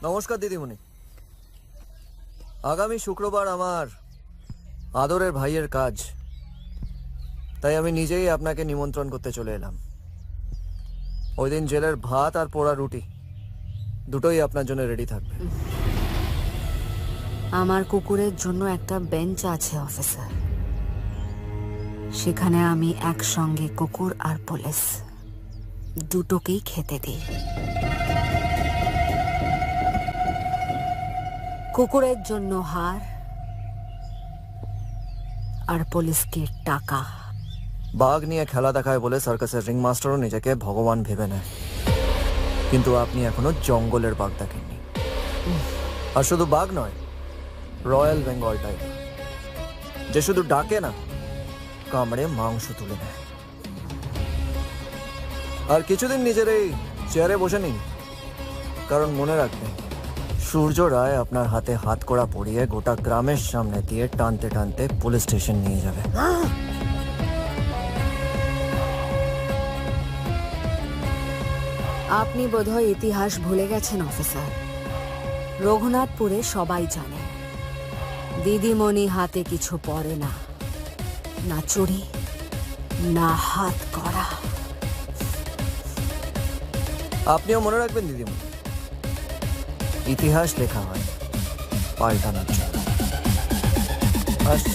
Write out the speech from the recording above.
নমস্কার দিদিমণি। আগামী শুক্রবার আমার আদরের ভাইয়ের কাজ, তাই আমি নিজেই আপনাকে নিমন্ত্রণ করতে চলে এলাম। ওই দিন জেলের ভাত আর পোড়া রুটি দুটোই আপনার জন্য রেডি থাকবে। আমার কুকুরের জন্য একটা বেঞ্চ আছে অফিসার, সেখানে আমি একসঙ্গে কুকুর আর পুলিশ দুটোকেই খেতে দিই। কুকুরের জন্য হার আর পুলিশকে টাকা। বাঘ নিয়ে খেলা দেখায় বলে সার্কাসের রিং মাস্টারও নিজেকে ভগবান ভেবে নেয়, কিন্তু আপনি এখনো জঙ্গলের বাঘ দেখেননি। আর শুধু বাঘ নয়, রয়্যাল বেঙ্গল টাইগার, যে শুধু ডাকে না, কামড়ে মাংস তুলে নেয়। আর কিছুদিন নিজের এই চেয়ারে বসে নিন, কারণ মনে রাখবেন, সূর্য রায় আপনার হাতে হাত কড়া পরিয়ে গোটা গ্রামের সামনে দিয়ে টানতে টানতে পুলিশ স্টেশন নিয়ে যাবে। আপনি বোধহয় ইতিহাস ভুলে গেছেন অফিসার। রঘুনাথপুরে সবাই জানে দিদিমণি হাতে কিছু পড়ে না, না চুরি না হাত করা। আপনিও মনে রাখবেন দিদিমণি, ইতিহাস লেখা হয় পাল্টানোর জন্য। আসছি।